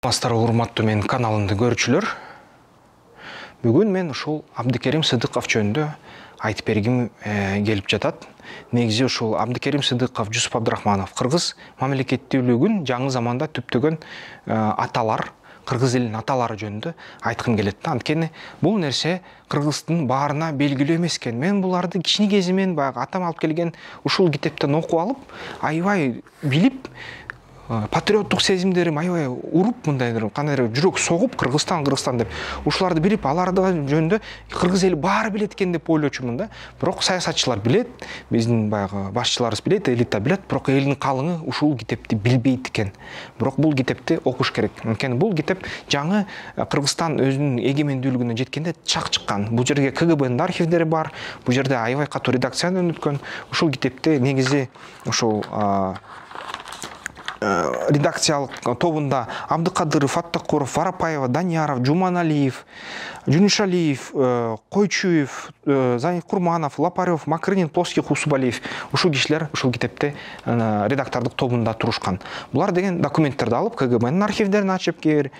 Мастар урматтуу менин каналымды көрүүчүлөр. Бүгүн мен ушул Абдыкерим Сыдыков жөнүндө айтып бергим келип жатат. Негизи ушул Абдыкерим Сыдыков, Жусуп Абдрахманов кыргыз мамлекеттүүлүгүн жаңы заманда түптөгөн аталар, кыргыз элинин аталары жөнүндө айткым келет. Анткени бул нерсе кыргыздын баарына белгилүү эмес экен. Мен буларды кичине кезимен баягы атам алып келген ушул китептен окуп алып, аябай билип, патриоттук сезимдерим аябай уруп, мындайдыр кандайдыр жүрөк согуп, Кыргызстан деп ушуларды билип, аларды жөнүндө кыргыз эли баары билет экен деп ойлочумун да. Бирок саясатчылар билет, биздин баягы башчыларыбыз билет, элита билет, бирок элдин калыңы ушул китепти билбейт экен. Бирок бул китепти окуш керек. Анткени бул китеп жаңы Кыргызстан өзүнүн эгемендүүлүгүнө жеткенде чак чыккан. Бул жерге КГБнын архивдери бар, бул жерде аябай катуу редакциядан өткөн. Ушул китепти негизи ушул редакциялык тобунда Абдыкадыров, Аттакуров, Варапаева, Данияров, Жуманалиев, Жунушалиев, Койчуев, Зайни Курманов, Лапарев, Макрынин, Плоских, Усубалиев ушул кишилер ушул китепте редактордук тобунда турушкан. Булар деген документтерди алып, КГБнын архивдерин ачып кер.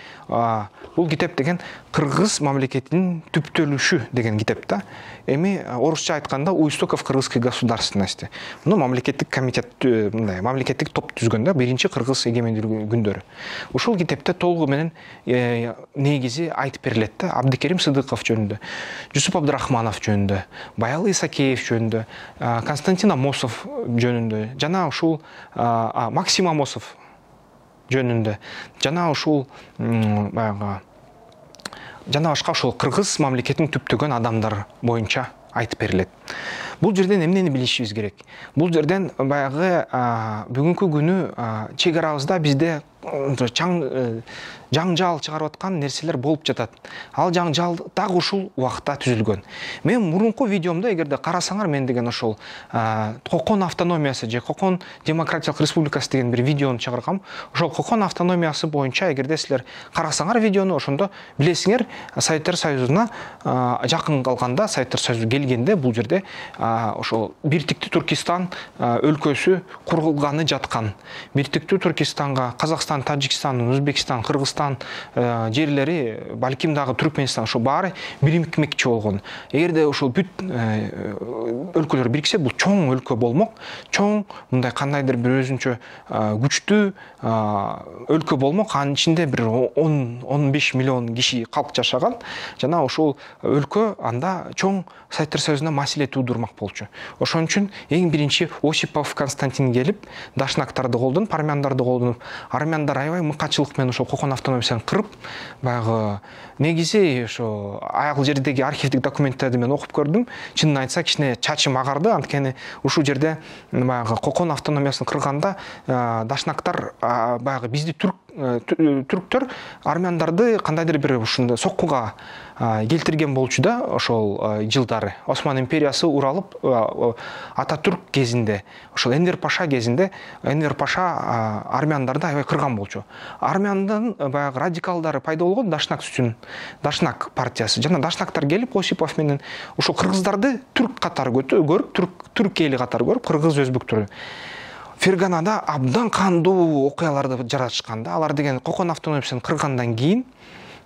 Бул китеп деген Кыргыз мамлекетинин түптөлүшү деген китеп да. Эми орусча айтканда Уистоков кыргызской государственности. Муну мамлекеттик комитет, мамлекеттик топ түзгөн да, биринчи кыргыз эгемендүүлүгү күндөрү. Ушул китепте толугу менен негизи айтып берилет да. Абдыкерим Сыдыков жөнүндө, Жусуп Абдрахманов жөнүндө, Баялы Исакеев жөнүндө, Константин Амосов жөнүндө, жана ушул Максим Амосов жөнүндө, жана ушул баягы жана башка ушул кыргыз мамлекетинин түптөгөн адамдар боюнча айтып берилет. Бул жерден эмнени билишибиз керек? Бул жерден баягы бүгүнкү күнү чек арабызда бизде жаңжал чыгарып аткан нерселер болуп жатат. Ал жаңжал дагы ушул убакытта түзүлгөн. Мен мурунку видеомда эгерде карасаңар, мен деген ошол Кокон автономиясы же Кокон демократиялык республикасы деген бир видеону чыгаргам. Ошол Кокон автономиясы боюнча эгерде силер карасаңар видеону, ошондо билесиңер, Советтер Союзуна жакын калганда, Советтер Союзу келгенде бул жерде ошол Биртиктүү Түркистан өлкөсү курулганы жаткан. Биртиктүү Түркистанга Казакстан, Тажикстан, Өзбекстан, Кыргызстан жерлери, балким дагы Түркменстан, ошо баары биримикмекчи болгон. Эгерде ошол бүт өлкөлөр бириксе, бул чоң өлкө болмок, чоң мындай кандайдыр бир өзүнчө күчтүү өлкө болмок. Анын ичинде бир 10-15 миллион киши калк жашаган. Жана ошол өлкө анда чоң Советтер Союзуна маселе туудурмак болчу. Ошон үчүн эң биринчи Осипов Константин келип, дашнактарды колдонуп, армяндарды колдонуп, армяндар аябай мыкачылык менен ошол Кокон автономиясын кырып, баягы негизи ошо аял жердеги архивдик документтерди мен окуп көрдүм. Чынын айтса, кичине чачым агарды, анткени ушул жерде баягы Кокон автономиясын кырганда дашнактар баягы бизди түрктөр армяндарды кандайдыр бир ушундай соккуга келтирген болчу да. Ошол жылдары Осман империясы уралып, Ататүрк кезинде, ошол Энвер Паша кезинде Энвер Паша армяндарды аябай кырган болчу. Армяндын баягы радикалдары пайда болгон, Дашнак партиясы. Жана Дашнактар келип, Осипов менен ошол кыргыздарды түрк катары көрүп, түрк эли катары көрүп, кыргыз өзбектөрдү Ферганада абдан кандуу окуяларды жаратышкан да. Алар деген Кокон автономиясын кыргандан кийин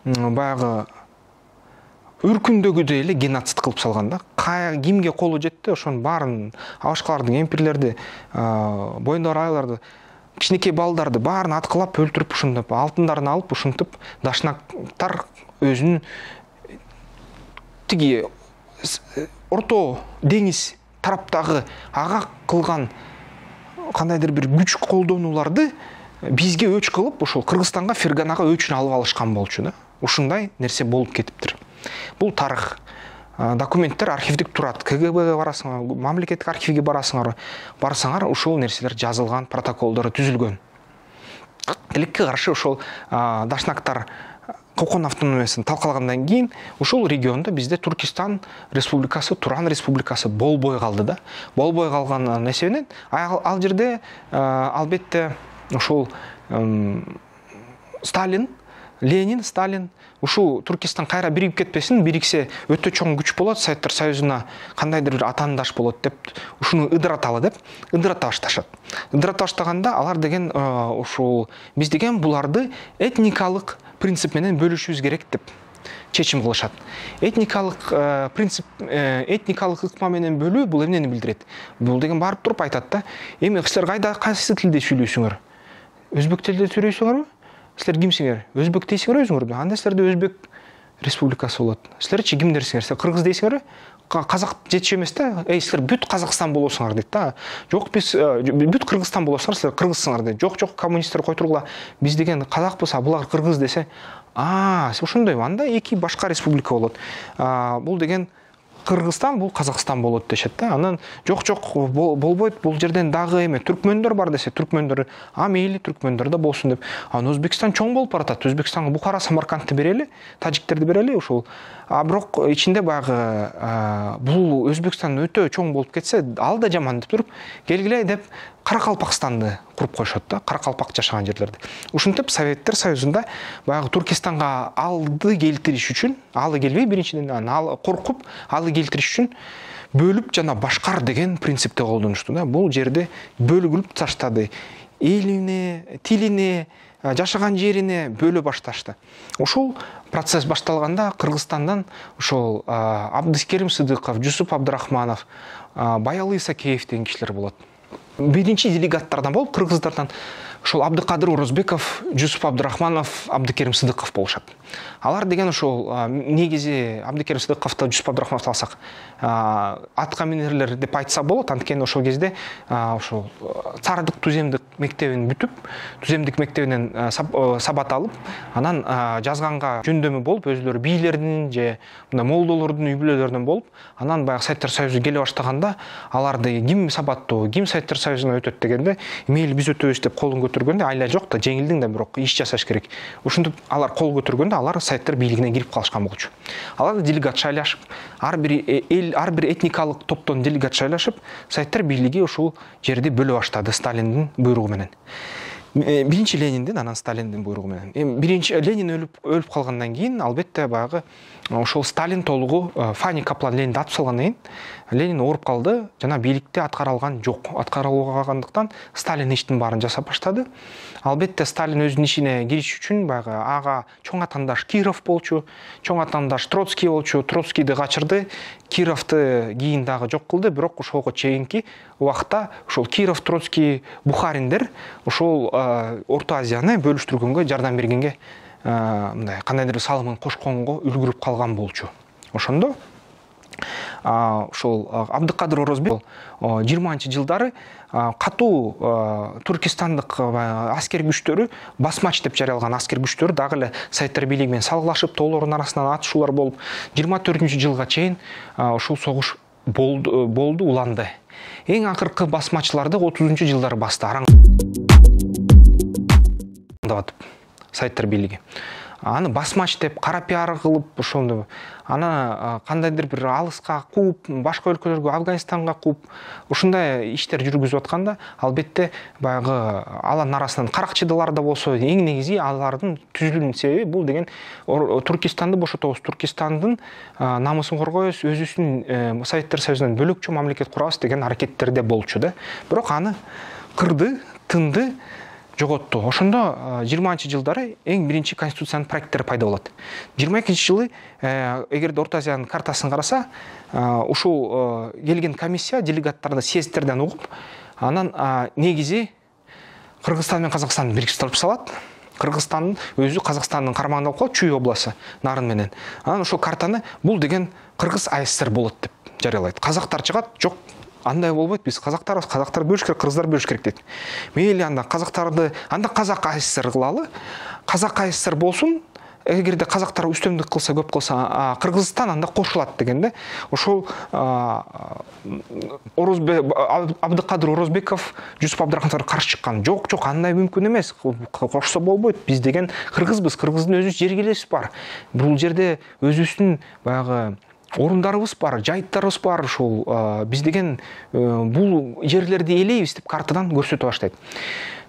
баягы үркүндөгүдөй эле геноцид кылып салган да. Кимге колу жетти, ошонун баарын, башкалардын эмпирлерди, боюндагы айларды, кичинекей балдарды баарын аткылап, өлтүрүп, ушунтип алтындарын алып, ушинтип дашнактар өзүнүн тиги Орто деңиз тараптагы ага кылган кандайдыр бир күч колдонууларды бизге өч кылып, ошол Кыргызстанга, Ферганага өчүн алып алышкан болчу да. Ушундай нерсе болуп кетиптир. Бул тарых. Документтер архивдик турат. КГБге барасыңар, мамлекеттик архивге барсаңар, ушул нерселер жазылган, протоколдору түзүлгөн. Тилекке каршы ошол дашнактар Кокон автономиясын талкалагандан кийин ушул региондо бизде Түркистан республикасы, Туран республикасы болбой калды да. Болбой калган эсебинен ал жерде албетте ошол Ленин, Сталин ушул Түркистан кайра бирип кетпесин, бириксе өтө чоң күч болот, Советтер Союзуна кандайдыр бир атаандаш болот деп ушуну ыдыраталы деп ыдырата башташат. ыдырата баштаганда алар деген ошол биз деген буларды этникалык принцип менен бөлүшүбүз керек деп чечим кылышат. Этникалык принцип, этникалык ыкма менен бөлүү бул эмнени билдирет? Бул деген барып туруп айтат да, эми силер кайсы тилде сүйлөйсүңөр? Өзбек тилде сүйлөйсүңөрбү? Силер кимсиңер? Өзбек дейсиңер өзүңөрбү? Анда силерде Өзбек республикасы болот. Силерчи кимдерсиңер? Силер кыргыз дейсиңерби? Казак жетиши эмес да. Силер бүт Казакстан болосуңар дейт да. Жок, биз бүт Кыргызстан болосуңар, силер кыргызсыңар дейт. Жок, коммунисттер кой тургула. Биз деген казакпыз, а булар кыргыз десе, ошондойбу. Анда эки башка республика болот. Бул деген Кыргызстан, бул Казакстан болот дешет да. Анан жок, болбойт, бул жерден дагы эме түркмөндөр бар десе, түркмөндөр, мейли түркмөндөр да болсун деп. Анан Өзбекстан чоң болуп баратат. Өзбекстанга Бухара, Самаркандты берели, тажиктерди берели, ошол. Бирок ичинде баягы бул Өзбекстан өтө чоң болуп кетсе, ал да жаман деп туруп, келгиле деп Каракалпакстанды куруп коюшат да, Каракалпак жашаган жерлерди. Ушинтип Советтер Союзунда баягы Түркистанга алды келтириш үчүн, алы келбей биринчиден, ал коркуп, алы келтириш үчүн бөлүп жана башкар деген принципти колдонушту да. Бул жерде бөлгүлүп таштады. Элине, тилине, жашаган жерине бөлө башташты. Ошол процесс башталганда Кыргызстандан ошол Абдыкерим Сыдыков, Жусуп Абдрахманов, Баялы Исакеев деген кишилер болот. Биринчи делегаттардан болуп кыргыздардан ошол Абдыкадыр Орозбеков, Жусуп Абдрахманов, Абдыкерим Сыдыков болушат. Алар деген ошол негизи Абдыкерим Сыдыковду, Жусуп Абдрахмановду алсак, атка минерлер деп айтса болот. Анткени ошол кезде ошол Цардык түземдик мектебин бүтүп, түземдик мектебинен сабат алып, анан жазганга жөндөмү болуп, өзүлөрү бийлердин же молдолордун үй бүлөлөрүнөн болуп, анан баягы Советтер Союзу келе баштаганда аларды ким сабаттуу, ким Советтер Союзуна өтөт дегенде, мейли биз өтөбүз деп колун көтөргөндө, айла жок да, жеңилдиң да, бирок иш жасаш керек. Ушинтип алар кол көтөргөндө алар Советтер бийлигине кирип калышкан болчу. Алар делегат шайлашып, ар бир этникалык топтон делегат шайлашып, Советтер бийлиги ушул жерди бөлө баштады Сталиндин буйругу менен. Биринчи Лениндин, анан Сталиндин буйругу менен. Биринчи Ленин өлүп калгандан кийин, албетте баягы ошол Сталин толугу Фани Каплан Ленинди атып салгандан кийин Ленин ооруп калды, жана бийликти аткара алган жок. Аткара алгандыктан Сталин иштин баарын жасап баштады. Албетте Сталин өзүнүн ишине кириш үчүн баягы ага чоң атаандаш Киров болчу, чоң атаандаш Троцкий болчу, Троцкийди качырды, Кировду кийин дагы жок кылды, бирок ошого чейинки убакта ошол Киров, Троцкий, Бухариндер ошол Орто Азияны бөлүштүргөнгө, жардам бергенге, мындай кандайдыр салымын кошконго үлгүрүп калган болчу. Ошондо ошол Абдыкадыр Орозбек 20-жылдары катуу Түркистандык аскер күчтөрү, басмач деп жарыялган аскер күчтөрү дагы эле Советтер бийлиги менен салгылашып, тоолордун арасынан атышуулар болуп, 24-жылга чейин ушул согуш болду, уланды. Эң акыркы басмачыларды 30-жылдары басты, араңдап Советтер бийлиги. Аны басмач деп кара пиар кылып, ошондо аны кандайдыр бир алыска кууп, башка өлкөлөргө, Афганистанга кууп, ушундай иштер жүргүзүп атканда, албетте баягы алардын арасынан каракчыдалар да болсо, эң негизи алардын түзүлүүнүн себеби бул деген Түркистанды бошотобуз, Түркистандын намысын коргоебуз, өзүбүздүн Советтер Союзунан бөлөкчө мамлекет курабыз деген аракеттерде болчу да. Бирок аны кырды, тынды, жоготту. Ошондо 20-жылдары эң биринчи конституциянын проекттери пайда болот. 22-жылы эгерде Орто Азиянын картасын караса, ушул келген комиссия делегаттарды съездтерден угуп, анан негизи Кыргызстан менен Казакстанды бирикиштирип салат. Кыргызстандын өзү Казакстандын кармагында болуп калат, Чүй областы нарын менен. Анан ошол картаны бул деген Кыргыз АССР болот деп жарыялайт. Казактар чыгат, жок, андай болбойт, биз казактарбыз, казактар бөлүш керек, кыргыздар бөлүш керек дейт. Мейли анда казактарды, анда Казак АССР кылалы. Казак АССР болсун, эгерде казактар үстөмдүк кылса, көп кылса, Кыргызстан анда кошулат дегенде, ошол Абдыкадыр Орозбеков, Жусуп Абдрахмановдор каршы чыккан. Жок, андай мүмкүн эмес. Кошсо болбойт. Биз деген кыргызбыз, кыргыздын өзүнүн жергелеси бар. Бул жерде өзүбүздүн баягы орундарыбыз бар, жайыттарыбыз бар, ушул биз деген бул жерлерди ээлейбиз деп картадан көрсөтө баштайт.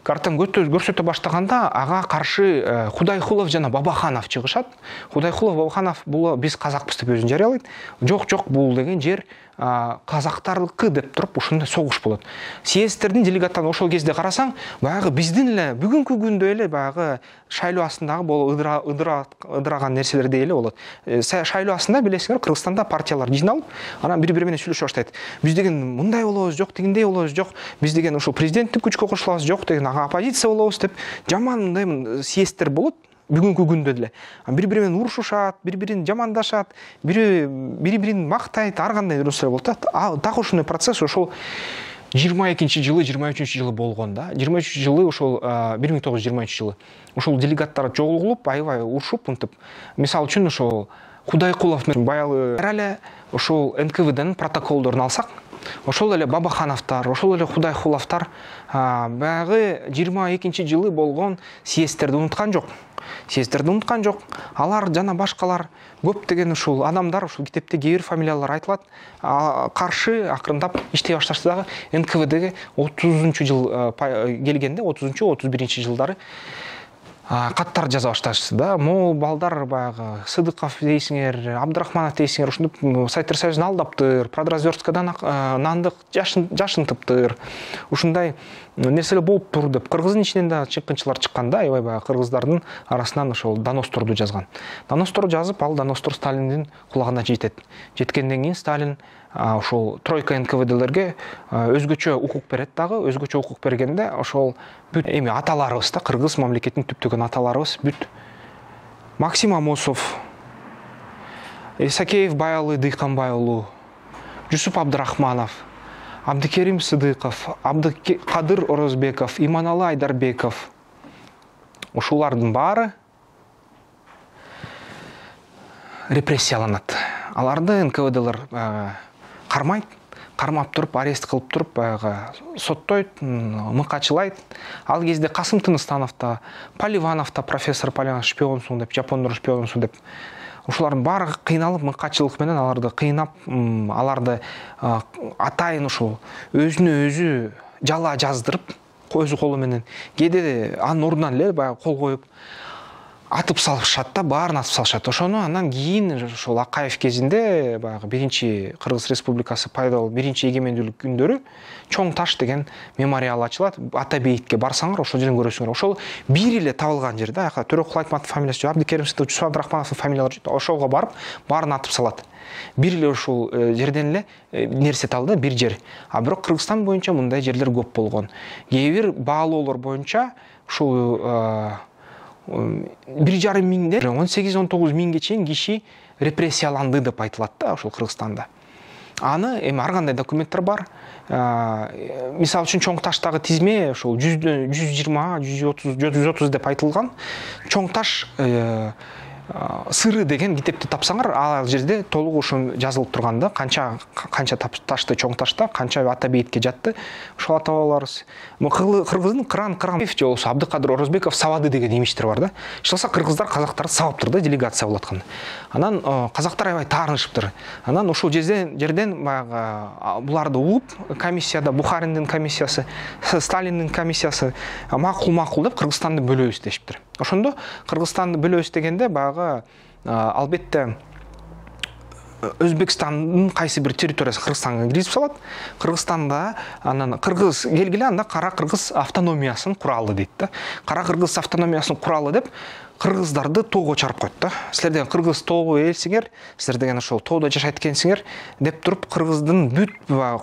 картаны көрсөтө баштаганда ага каршы Кудайкулов жана Бабаханов чыгышат. Кудайкулов, Бабаханов бул биз казакпыз деп өзүн жарыялайт. Жок, бул деген жер казактардыкы деп туруп ушундай согуш болот. Съезддердин делегаттарын ошол кезде карасаң, баягы биздин эле бүгүнкү күндө эле баягы шайлоо астындагы боло ыдыраган нерселердей эле болот. Шайлоо астында билесиңер, Кыргызстанда партиялар жыйналып, анан бири-бири менен сүйлөшүп баштайт. Биз деген мындай болобуз, жок, тигиндей болобуз, жок, биз деген ошол президенттик күчкө кошулабыз, жок деген ага оппозиция болобуз деп жаман мындай съезддер болот. Бүгүнкү күндө эле бири-бири менен урушушат, бири-бирин жамандашат, бири-бирин мактайт, ар кандай нерселер болот. Так ушундай процесс ошол 22-жылы, 23-жылы болгон да. 23-жылы ошол 1923-жылы ошол делегаттар жолугулуп, аябай урушуп, мынтип. Мисалы үчүн ошол Кудайкулов менен баягы эле ошол НКВДнын протоколдорун алсак, ошол эле Бабахановтар, ошол эле Кудайкуловтар баягы 22-жылы болгон съезддерди унуткан жок. Алар жана башкалар көптөгөн ушул адамдар, ушул китепте кээ бир фамилиялар айтылат, каршы акырындап иштей башташты дагы. НКВДге 30-жыл келгенде, 30-31 жылдары каттар жаза башташты да. Могул балдар баягы Сыдыков дейсиңер, Абдрахманов дейсиңер, ушундук Советтер Союзун алдаптыр, продразверсткадан нандык жашынтыптыр. Ушундай нерселер болуп тур деп кыргыздын ичинен да чыккынчылар чыккан да, аябай баягы кыргыздардын арасынан ошол доносторду жазган. Доностор жазып, ал доностор Сталиндин кулагына жетет. Жеткенден кийин Сталин ошол тройка НКВДлерге өзгөчө укук берет дагы. Өзгөчө укук бергенде ошол бүт эми аталарыбыз да, кыргыз мамлекетинин түптөгөн аталарыбыз бүт Максим Амосов, Исакеев Байалы Дыйканбай уулу, Жусуп Абдрахманов, Абдыкерим Сыдыков, Абдыкадыр Орозбеков, Иманалы Айдарбеков, ушулардын баары репрессияланат. Аларды НКВДлер кармап туруп, арест кылып туруп, баягы соттойт, мыкачылайт. Ал кезде Касым Тыныстанов да, Поливанов да, профессор Поливанов шпионсуң деп, жапондор шпионсуң деп, ушулардын баары кыйналып, мыкачылык менен аларды кыйнап, аларды атайын ушул өзүнө өзү жала жаздырып, өзү колу менен, кээде анын ордунан эле баягы кол коюп атып салышат да, баарын атып салышат. Ошону андан кийин ошол Акаев кезинде баягы биринчи Кыргыз Республикасы пайда болуп, биринчи эгемендүүлүк күндөрү Чоң таш деген мемориал ачылат. Ата бейитке барсаңар, ошол жерден көрөсүңөр. Ошол бир эле табылган жер да, Төрөкул Айтматов фамилиясы жок, Абдыкерим Сыдыков, Жусуп Абдрахмановдун фамилиялары жок. Ошолго барып, баарын атып салат. Бир эле ушул жерден эле нерсе талды, бир жер. А бирок Кыргызстан боюнча мындай жерлер көп болгон. Кээ бир баалоолор боюнча ушул 1,5 миңден 18-19 миңге чейин киши репрессияланды деп айтылат да ошол Кыргызстанда. Аны эми ар кандай документтер бар. Мисалы үчүн Чоң таштагы тизме ошол 120, 130, 130 деп айтылган. Чоң таш сыры деген китепти тапсаңар, ал жерде толук ушун жазылып турган да, канча ташты Чоң ташта, канча ата бейитке жатты. Ошол ата бабаларыбыз. Кыргыздын кран же болсо Абдыкадыр Орозбеков сабады деген имиштер бар да. Ишалса кыргыздар казактарды сабаптыр да, делегация болуп атканда. Анан казактар аябай таарынышыптыр. Анан ошол жерден баягы буларды угуп, комиссияда Бухариндин комиссиясы, Сталиндин комиссиясы макул деп Кыргызстанды бөлөбүз дешиптир. Ошондо Кыргызстанды бөлөбүз дегенде баягы албетте Өзбекстандын кайсы бир территориясы Кыргызстанга киргизип салат. Кыргызстанда анан кыргыз келгиле анда Кара Кыргыз автономиясын куралы дейт да. Кара Кыргыз автономиясын куралы деп кыргыздарды тоого чарып койт да. Силер деген кыргыз тоого элсиңер, силер деген ошол тоодо жашайт экенсиңер деп туруп кыргыздын бүт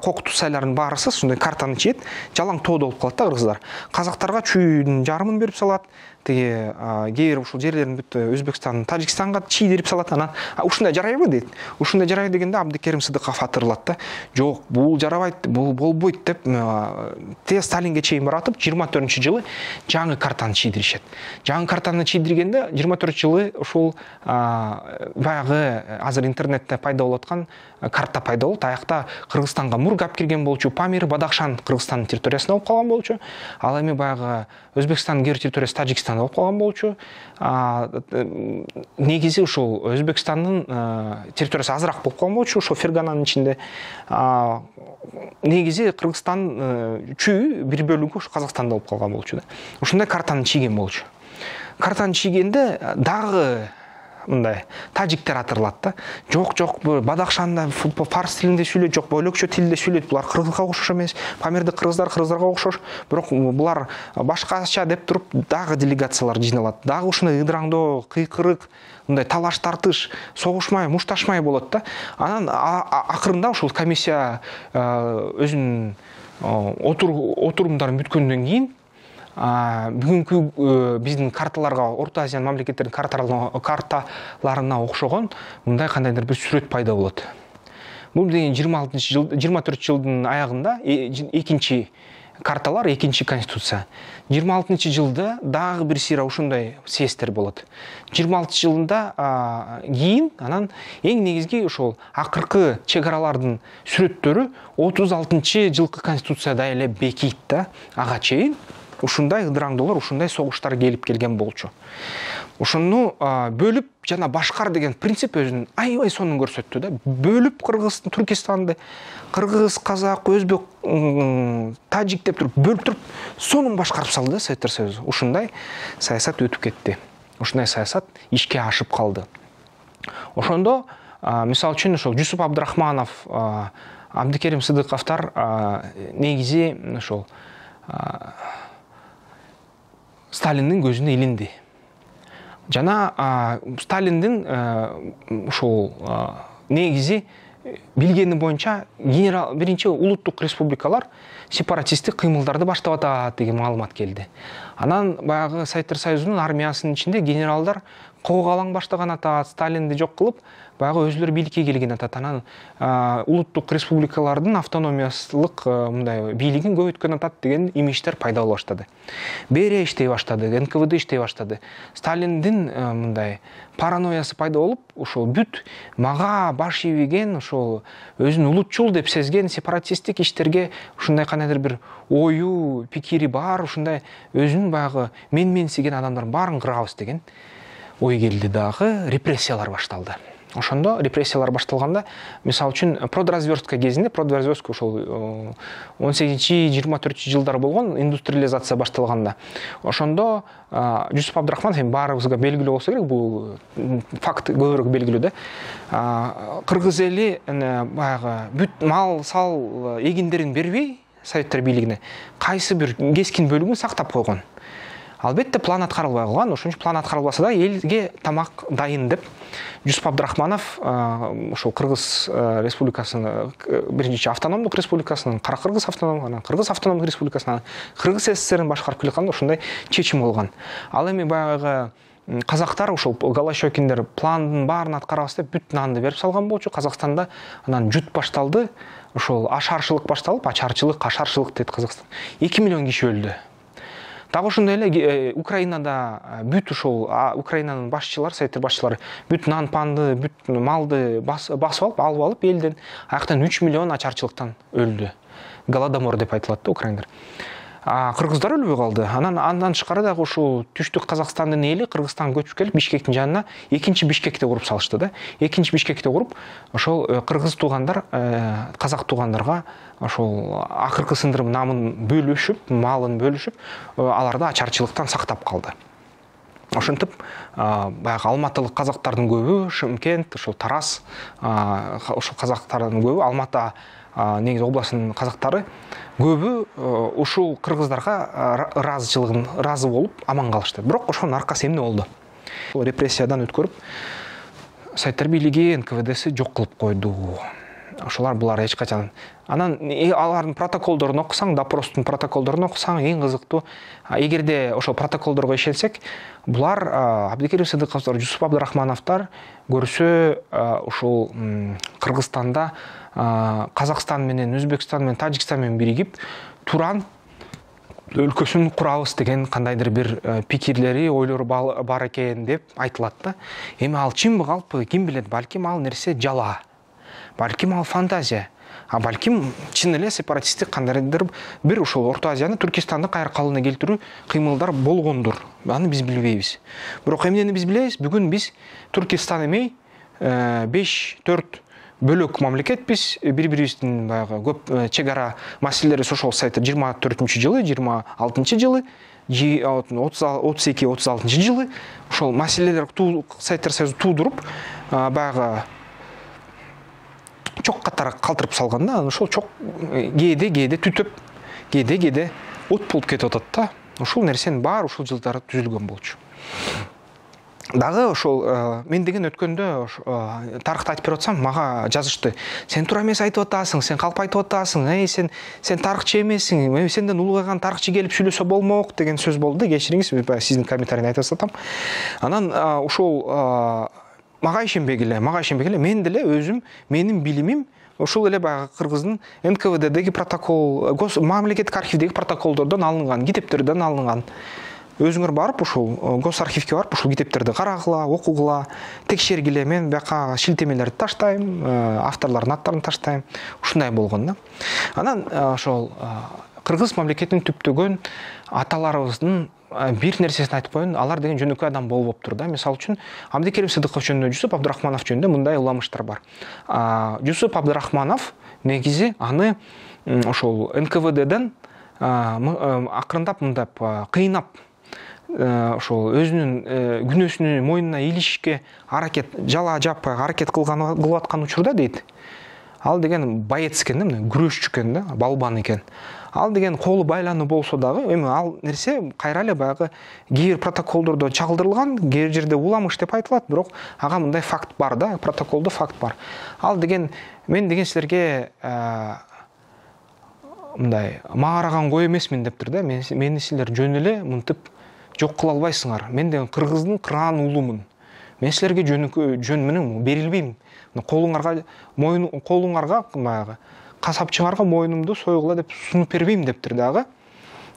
кокту сайларын баарысы ушундай картаны чийет, жалаң тоодо болуп калат да кыргыздар. Казактарга чүйдүн жарымын берип салат. Кээ бир ушул жерлерин бүт Өзбекстан, Тажикстанга чийдирип салат. Анан ушундай жарайбы дейт. Ушундай жарай дегенде Абдыкерим Сыдыков атырылат да. Жок, бул жарабайт, бул болбойт деп Сталинге чейин баратып 24-жылы жаңы картаны чийдиришет. Жаңы картаны чийдирген келгенде 24 жылы ушул баягы азыр интернетте пайда болуп аткан карта пайда болду. Аякта Кыргызстанга Мургап кирген болчу, Памир, Бадахшан Кыргызстандын территориясында болуп калган болчу. Ал эми баягы Өзбекстандын кер территориясы Тажикстанда болуп калган болчу. Негизи ушул Өзбекстандын территориясы азыраак болуп калган болчу, ошо Фергананын ичинде. Негизи Кыргызстан чүйү бир бөлүгү ушу Казакстанда болуп калган болчу да. Ушундай картаны чийген болчу. Картаны чийгенде дагы мындай тажиктер атырылат да. Жок, Бадахшанда фарс тилинде сүйлөйт, жок бөлөкчө тилде сүйлөйт. Булар кыргызга окшош эмес. Памирде кыргыздарга окшош. Бирок булар башкача деп туруп дагы делегациялар жыйналат. Дагы ушундай ыдыраңдоо, кыйкырык, мындай талаш тартыш, согушмай, мушташмай болот да. Анан акырында ушул комиссия өзүнүн отурумдарын бүткөндөн кийин бүгүнкү биздин карталарга, Орто Азиянын мамлекеттердин карталарына окшогон мындай кандайдыр бир сүрөт пайда болот. Бул деген 24 жылдын аягында экинчи карталар, экинчи конституция. 26 жылда дагы бир сыйра ушундай съездтер болот. 26 жылында кийин анан эң негизги ошол акыркы чек аралардын сүрөттөрү 36 жылкы конституцияда эле бекийт да. Ага чейин ушундай ыдыраңдоолор, ушундай согуштар келип келген болчу. Ошону бөлүп жана башкар деген принцип өзүнүн аябай сонун көрсөттү да. Бөлүп Түркистанды кыргыз, казак, өзбек, тажик деп туруп бөлүп туруп сонун башкарып салды да Советтер Союзу. Ушундай саясат өтүп кетти. Ушундай саясат ишке ашып калды. Ошондо мисалы үчүн ошол Жусуп Абдрахманов, Абдикерим Сыдыковдор негизи ошол Сталиндин көзүнө илинди. Жана Сталиндин ушул негизи билгени боюнча биринчи улуттук республикалар сепаратисттик кыймылдарды баштап атат деген маалымат келди. Анан баягы Советтер Союзунун армиясынын ичинде генералдар кого калаң баштаган атат, Сталинди жок кылып, баягы өзүлөрү бийликке келген атат. Анан улуттук республикалардын автономиялык мындай бийлигин көбөйткөн атат деген имидждер пайда боло баштады. Берия иштей баштады, НКВД иштей баштады. Сталиндин мындай паранойясы пайда болуп, ошол бүт мага баш ийбеген, ошол өзүн улутчул деп сезген сепаратисттик иштерге ушундай кандайдыр бир ою, пикири бар, ушундай өзүнүн баягы менсиген адамдардын баарын кырабыз деген ой келди, дагы репрессиялар башталды. Ошондо репрессиялар башталганда, мисалы үчүн продразверстка кезинде, продразверстка ошол 18-24 жылдар болгон, индустриализация башталганда. Ошондо Жусуп Абдрахманов баарыбызга белгилүү болсо керек, бул факт көбүрөөк белгилүү да. Кыргыз эли баягы бүт мал, сал, эгиндерин бербей Советтер бийлигине кайсы бир кескин бөлүгүн сактап койгон. Албетте план аткарылбай калган, ошон үчүн план аткарылбаса да элге тамак дайын деп Жусуп Абдрахманов ошол Кыргыз республикасынын биринчи автономдук республикасынын, Кара-Кыргыз автономдук, анан Кыргыз автономдук республикасынын, Кыргыз СССРин башкарып келатканда ушундай чечим болгон. Ал эми баягы казактар ошол Голощёкиндер пландын баарын аткарабыз деп бүт нанды берип салган болчу. Казакстанда анан жут башталды, ошол ашарчылык башталып, ашарчылык дейт Казакстан. 2 миллион киши өлдү. Дагы ошондой эле Украинада бүт ушул Украинанын башчылары, Советтер башчылары бүт нан, панды, бүт малды басып алып элден, аяктан 3 миллион ачарчылыктан өлдү. Голодомор деп айтылат да украиндар. Кыргыздар өлбөй калды. Андан тышкары дагы ушул түштүк Казакстандын эли Кыргызстанга көчүп келип, Бишкектин жанына экинчи Бишкекти куруп салышты да. Экинчи Бишкекти куруп, ошол кыргыз туугандар казак туугандарга ошол акыркы сындырым намын бөлүшүп, малын бөлүшүп, аларды ачарчылыктан сактап калды. Ошентип баягы алматылык казактардын көбү, Шымкент, ошол Тараз, ошол казактардын көбү, Алматы негизи областынын казактары көбү ушул кыргыздарга ыраазы болуп аман калышты. Бирок ошонун аркасы эмне болду? Репрессиядан өткөрүп, Советтер бийлиги, НКВДси жок кылып койду. Ошолар булар эч качан. Анан алардын протоколдорун окусаң, допростун протоколдорун окусаң, эң кызыктуу, эгерде ошол протоколдорго ишенсек, булар Абдикерим Сыдыковдор, Жусуп Абдрахмановдор көрсө ушул Кыргызстанда Казакстан менен, Өзбекстан менен, Тажикстан менен биригип, Туран өлкөсүн курабыз деген кандайдыр бир пикирлери, ойлору бар экен деп айтылат да. Эми ал чынбы калпы, ким билет, балким ал нерсе жала. Балким ал фантазия. А балким чын эле сепаратисттик кандайдыр бир ошол Орто Азияны Түркистанды кайра калыбына келтирүү кыймылдар болгондур. Аны биз билбейбиз. Бирок эмнени биз билебиз? Бүгүн биз Түркистан эмей 5-4 бөлөк мамлекетпиз, бири-бирибиздин баягы көп чек ара маселелери ошол сайты 24-жылы, 26-жылы, 32-36 жылы ошол маселелер сайттар союзу туудуруп баягы чок катары калтырып салганда, ошол чок кээде түтөп, кээде от болуп кетип атат да. Ошол нерсенин баары ушул жылдары түзүлгөн болчу. Дагы ошол мен деген өткөндө тарыхты айтып берип атсам, мага жазышты. Сен туура эмес айтып атасың, сен калп айтып атасың, сен тарыхчы эмессиң, сенден улугайган тарыхчы келип сүйлөсө болмок деген сөз болду. Кечириңиз, сиздин комментарийни айтып атсам. Анан ошол мага ишенбегиле, мен деле өзүм, менин билимим ошол эле баягы Кыргыздын НКВДдеги протокол, мамлекеттик архивдеги протоколдордон алынган, китептерден алынган. Өзүңөр барып, ошол госархивге барып, ошол китептерди карагыла, окугула, текшергиле. Мен бияка шилтемелерди таштайм, авторлордун аттарын таштайм. Ушундай болгон да. Анан ошол Кыргыз мамлекетинин түптөгөн аталарыбыздын бир нерсесин айтып коеюн, алар деген жөнөкөй адам болбоптур да. Мисалы үчүн Абдыкерим Сыдыков жөнүндө, Жусуп Абдырахманов жөнүндө мындай уламыштар бар. Жусуп Абдырахманов негизи аны ошол НКВДден акырындап мындап кыйнап, ошол өзүнүн күнөөсүнү мойнуна илишке аракет, жала жаппай аракет кылып аткан учурда дейт. Ал деген боец экен да, күрөшчү экен да, балбан экен. Ал деген колу байлануу болсо дагы, эми ал нерсе кайра эле баягы кээ бир протоколдордо чагылдырылган, кээ бир жерде уламыш деп айтылат, бирок ага мындай факт бар да, протоколдо факт бар. Ал деген мен деген силерге мындай маараган кой эмесмин дептир да. Мени силер жөн эле мынтип жок кыла албайсыңар. Мен деген Кыргыздын кыран уулумун. Мен силерге жөн менен берилбейм. Колуңарга баягы касапчыңарга моюнумду сойгула деп сунуп бербейм дептир дагы.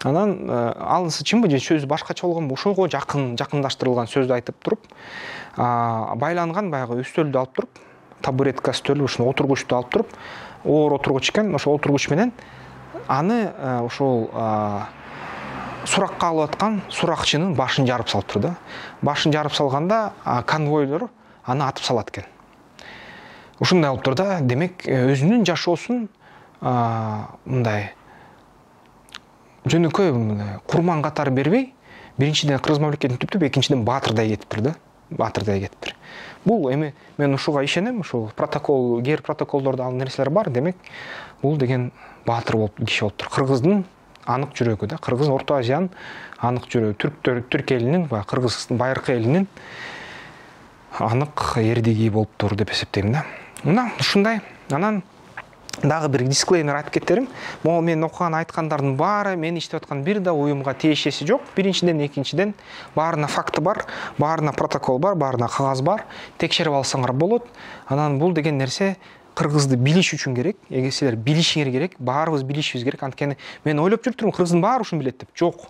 Анан алысы чынбы же сөзү башкача болгонбу? Ошого жакындаштырылган сөздү айтып туруп, байланган баягы үстөлдү алып туруп, табуретка стөл, ушуну отургучту алып туруп, оор отургуч экен, ошол отургуч менен аны ошол суракка алып аткан суракчынын башын жарып салыптыр да. Башын жарып салганда конвойлор аны атып салат экен. Ушундай болуп тур да. Демек, өзүнүн жашоосун мындай жөнөкөй курман катары бербей, биринчиден Кыргыз мамлекетин түптүп, экинчиден баатырдай кетиптир да. Баатырдай кетиптир. Бул эми мен ушуга ишенем, ушул протокол, кээ бир протоколдордо ал нерселер бар. Демек, бул деген баатыр болуп киши болуптур. Кыргыздын анык жүрөгү да, Кыргыз Орто Азиянын анык жүрөгү, түрк элинин, Кыргыздын байыркы элинин анык эрдиги болуптур деп эсептейм да. Мына ушундай. Анан дагы бир дисклеймер айтып кетерим. Могу мен окуган айткандардын баары мен иштеп аткан бир да уюмга тиешеси жок. Биринчиден, экинчиден баарына факты бар, баарына протокол бар, баарына кагаз бар. Текшерип алсаңар болот. Анан бул деген нерсе Кыргызды билиш үчүн керек. Эгер силер билишиңер керек, баарыбыз билишибиз керек. Анткени мен ойлоп жүрүптүрмүн, Кыргыздын баары ушуну билет деп. Жок.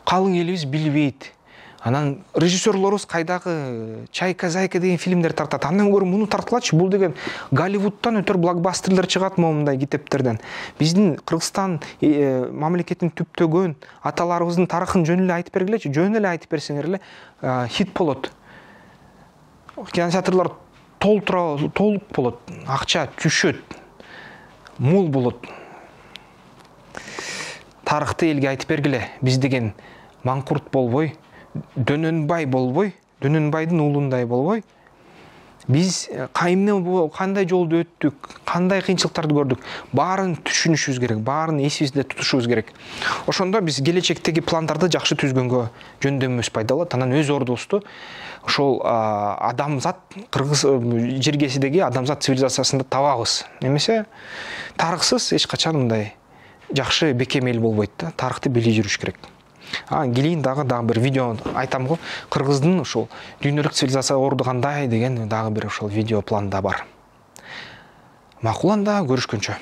Калың элибиз билбейт. Анан режиссерлорубуз кайдагы Чайка Зайка деген фильмдер тартат. Андан көрө муну тарткылачы. Бул деген Голливудтан өтөр блокбастерлер чыгат момундай китептерден. Биздин Кыргызстан мамлекетин түптөгөн аталарыбыздын тарыхын жөн эле айтып бергилечи. Жөн эле айтып берсеңер эле хит болот. Кинотеатрлар толук болот. Акча түшөт. Мол болот. Тарыхты элге айтып бергиле. Биз деген Маңкурт болбой, Дөнөнбай болбой, Дөнөнбайдын уулундай болбой, биз кандай жолду өттүк, кандай кыйынчылыктарды көрдүк, баарын түшүнүшүбүз керек, баарын эсибизде тутушубуз керек. Ошондо биз келечектеги пландарды жакшы түзгөнгө жөндөмүбүз пайдалат. Анан өз ордубузду ошол адамзат, Кыргыз жергесидеги адамзат цивилизациясында табабыз. Эмесе тарыхсыз эч качан мындай жакшы бекем эл болбойт да. Тарыхты билип жүрүш керек. Келейин дагы бир видео айтам го. Кыргыздын ошол дүйнөлүк цивилизация ордугандай деген дагы бир ошол видео планда бар. Макул анда, көрүшкөнчө.